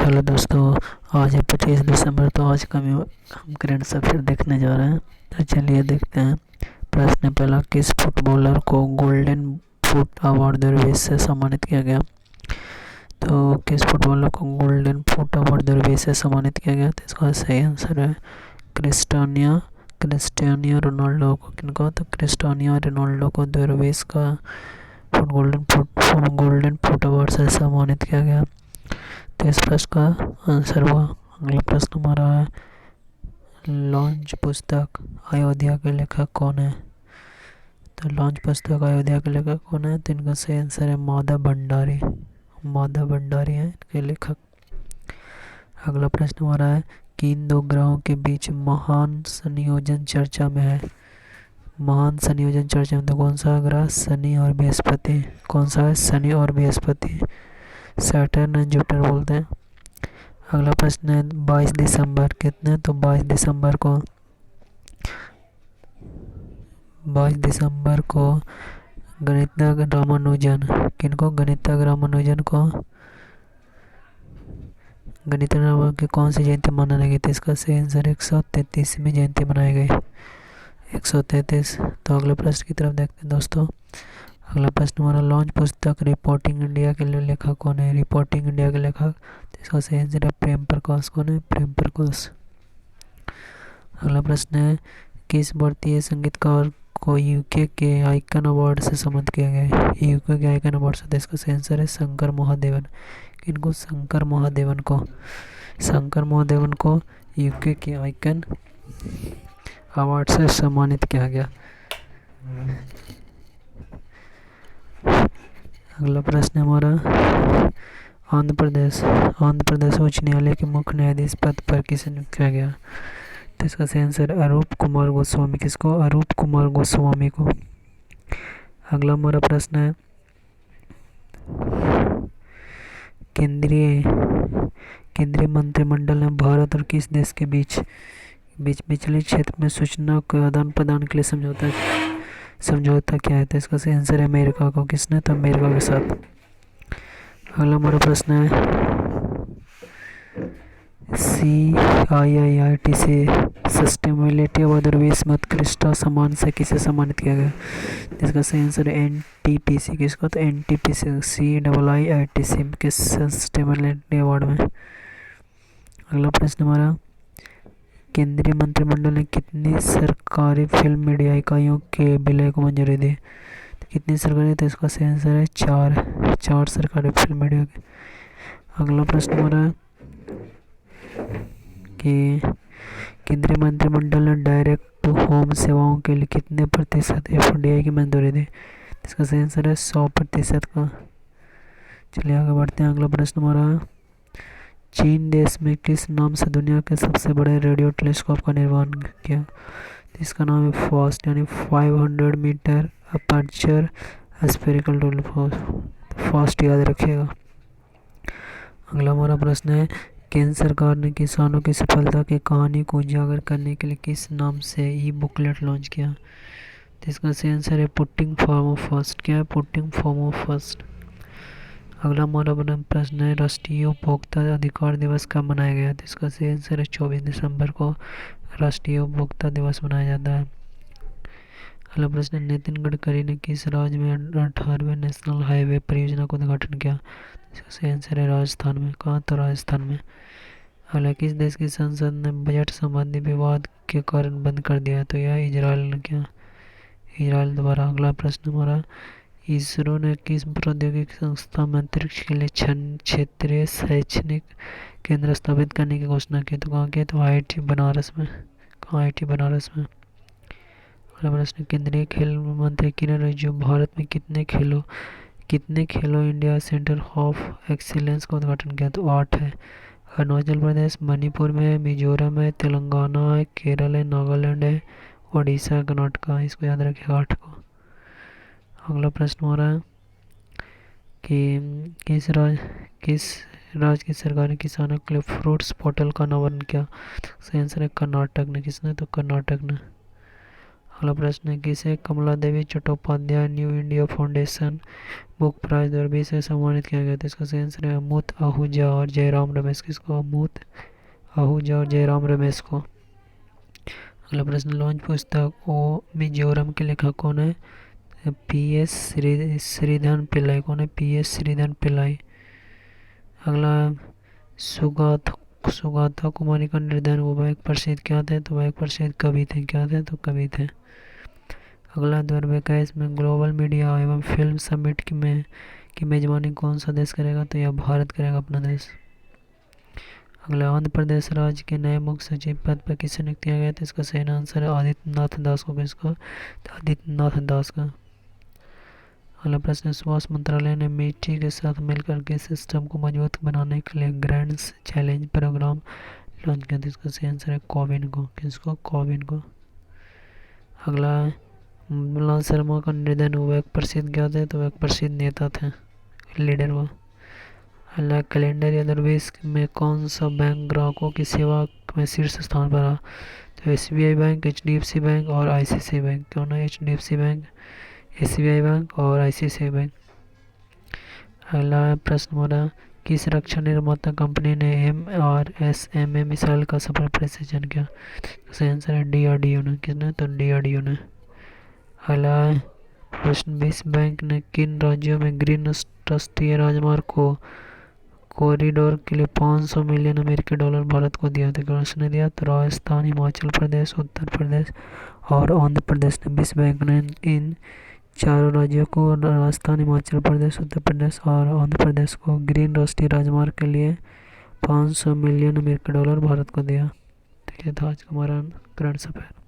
Hello दोस्तों। आज है 25 दिसंबर। तो आज का हम करंट अफेयर देखने जा रहे हैं। तो चलिए देखते हैं। प्रश्न पहला, किस फुटबॉलर को गोल्डन फुट अवार्ड दुर्वेश से सम्मानित किया गया? तो किस फुटबॉलर को गोल्डन फुट अवार्ड दुर्वेश से सम्मानित किया गया? तो इसका सही आंसर है क्रिस्टियानो रोनाल्डो को। किनको? तो क्रिस्टियानो रोनाल्डो को दुर्वेश का गोल्डन फुट अवार्ड से सम्मानित किया गया। तो इस प्रश्न का आंसर हुआ। अगला प्रश्न हमारा है, लॉन्च पुस्तक अयोध्या के लेखक कौन है? तो लॉन्च पुस्तक अयोध्या के लेखक कौन है? तो इनका सही आंसर है माधव भंडारी है इनके लेखक। अगला प्रश्न हमारा है, किन दो ग्रहों के बीच महान संयोजन चर्चा में है? तो कौन सा ग्रह? शनि और बृहस्पति। कौन सा है? शनि और बृहस्पति, सैटर्न एंड जुपिटर बोलते हैं। अगला प्रश्न है, 22 दिसंबर कितने? तो 22 दिसंबर को गणितज्ञ रामानुजन की कौन सी जयंती मनाई गई थी? इसका सही आंसर 133वीं जयंती मनाई गई, 133। तो अगले प्रश्न की तरफ देखते हैं दोस्तों। अगला प्रश्न हमारा, लॉन्च पुस्तक रिपोर्टिंग इंडिया के लेखक कौन है? तो इसका सही आंसर है प्रेम प्रकाश। कौन है? प्रेम प्रकाश। अगला प्रश्न है, किस भारतीय संगीतकार को यूके के आइकन अवार्ड से सम्मानित किया गया है? यूके के आइकन अवार्ड से। तो इसका सही आंसर है शंकर महादेवन। किनको? शंकर महादेवन को यूके के आइकन अवार्ड से सम्मानित किया गया। अगला प्रश्न हमारा, आंध्र प्रदेश उच्च न्यायालय के मुख्य न्यायाधीश पद पर किसे नियुक्त किया गया? तो इसका सही आंसर अरूप कुमार गोस्वामी। किसको? अरूप कुमार गोस्वामी को। अगला हमारा प्रश्न है, केंद्रीय मंत्रिमंडल ने भारत और किस देश के बीच बिजली क्षेत्र में सूचना के आदान प्रदान के लिए समझौता किया है? तो इसका सही आंसर है अमेरिका को। किसने? तो अमेरिका के साथ। अगला हमारा प्रश्न है, CIIT से सस्टेनेबिलिटी अवार्ड दुर्वेश में उत्कृष्ट सम्मान से किसे सम्मानित किया गया? इसका सही आंसर है NTPC। किसको? तो NTPC CIITC के सस्टेनेबिलिटी अवार्ड में। अगला प्रश्न हमारा, केंद्रीय मंत्रिमंडल ने कितनी सरकारी फिल्म मीडिया इकाइयों के विलय को मंजूरी दी? तो कितनी सरकारी? तो इसका सही आंसर है चार सरकारी फिल्म मीडिया के। अगला प्रश्न हमारा, कि केंद्रीय मंत्रिमंडल ने डायरेक्ट टू होम सेवाओं के लिए कितने प्रतिशत FDI की मंजूरी दी? इसका सही आंसर है 100% का। चलिए आगे बढ़ते हैं। अगला प्रश्न हमारा, चीन देश में किस नाम से दुनिया के सबसे बड़े रेडियो टेलीस्कोप का निर्माण किया? तो इसका नाम है फास्ट, यानी 500 metre aperture spherical telescope. FAST याद रखिएगा। अगला हमारा प्रश्न है, केंद्र सरकार ने किसानों की सफलता की कहानी को उजागर करने के लिए किस नाम से बुकलेट लॉन्च किया? तो इसका सही आंसर है पुटिंग फार्मर फर्स्ट। क्या है? Putting farmer first. अगला हमारा प्रश्न है, राष्ट्रीय उपभोक्ता अधिकार दिवस कब मनाया गया? तो इसका सही आंसर है 24 दिसंबर को राष्ट्रीय उपभोक्ता दिवस मनाया जाता है। अगला प्रश्न, नितिन गडकरी ने किस राज्य में 18वें नेशनल हाईवे परियोजना का उद्घाटन किया? इसका सही आंसर है राजस्थान में। कहाँ? तो राजस्थान में। अगला, किस देश की संसद ने बजट संबंधी विवाद के कारण बंद कर दिया? तो यह इजराइल द्वारा। अगला प्रश्न हमारा, इसरो ने किस प्रौद्योगिकी संस्था में अंतरिक्ष के लिए क्षेत्रीय शैक्षणिक केंद्र स्थापित करने की घोषणा की? तो कहाँ की? तो IIT बनारस में। कहाँ? IIT बनारस में। अगला प्रश्न, केंद्रीय खेल मंत्री किरण रिजिजू भारत में कितने खेलो इंडिया सेंटर ऑफ एक्सीलेंस का उद्घाटन किया? तो 8 है। अरुणाचल प्रदेश, मणिपुर में, मिजोरम है, तेलंगाना है, केरल है, नागालैंड है, उड़ीसा है, कर्नाटका। इसको याद रखिएगा 8 को। अगला प्रश्न हो रहा है कि किस राज्य की सरकार ने किसानों के लिए फ्रूट्स पोर्टल का अनावरण किया? सही आंसर है कर्नाटक ने। किसने? तो कर्नाटक ने। अगला प्रश्न है, किसे Kamala Devi Chattopadhyay new India foundation book prize 2020 से सम्मानित किया गया था? इसका सही आंसर है अमूत आहूजा और जयराम रमेश। किसको? अमूत आहूजा और जयराम रमेश को। अगला प्रश्न, लॉन्च पुस्तक ओ मिजोरम के लेखक कौन है? PS श्रीधरन पिल्लाई। कौन है? PS श्रीधरन पिल्लाई। अगला, सुगाथा कुमारी का निर्धन, वो एक प्रसिद्ध क्या थे? तो वह एक प्रसिद्ध कवि थे। क्या थे? तो कवि थे। अगला, 2021 में ग्लोबल मीडिया एवं फिल्म समिट की मेजबानी कौन सा देश करेगा? तो यह भारत करेगा, अपना देश। अगला, आंध्र प्रदेश राज्य के नए मुख्य सचिव पद पर किसे नियुक्त किया गया था? इसका सही आंसर है आदित्यनाथ दास को। किसको? आदित्यनाथ दास का। अगला प्रश्न, स्वास्थ्य मंत्रालय ने मिट्टी के साथ मिलकर के सिस्टम को मजबूत बनाने के लिए ग्रैंड चैलेंज प्रोग्राम लॉन्च किया था? इसका सही आंसर है कोविन को। किसको? कोविन को। अगला, मृणाल शर्मा का निधन हुआ, एक प्रसिद्ध क्या थे? तो वह एक प्रसिद्ध नेता थे, लीडर हुआ। अगला, कैलेंडर या दरवेश में कौन सा बैंक ग्राहकों की सेवा में शीर्ष स्थान पर रहा? तो SBI बैंक, HDFC बैंक और ICICI बैंक। कौन है? HDFC बैंक, SBI बैंक और ICICI बैंक। अगला प्रश्न हमारा, किस रक्षा निर्माता कंपनी ने MRSMA मिसाइल का सफल परीक्षण किया? सही आंसर है DRDO ने। किसने? तो DRDO ने। अगला प्रश्न, विश्व बैंक ने किन राज्यों में ग्रीन राष्ट्रीय राजमार्ग को कॉरिडोर के लिए 500 मिलियन अमेरिकी डॉलर भारत को दिया था? किसने दिया? तो राजस्थान, हिमाचल प्रदेश, उत्तर प्रदेश और आंध्र प्रदेश ने। विश्व बैंक ने इन चारों राज्यों को, राजस्थान, हिमाचल प्रदेश, उत्तर प्रदेश और आंध्र प्रदेश को, ग्रीन राष्ट्रीय राजमार्ग के लिए 500 मिलियन अमेरिकी डॉलर भारत को दिया। तो ये था आज का हमारा करंट अफेयर।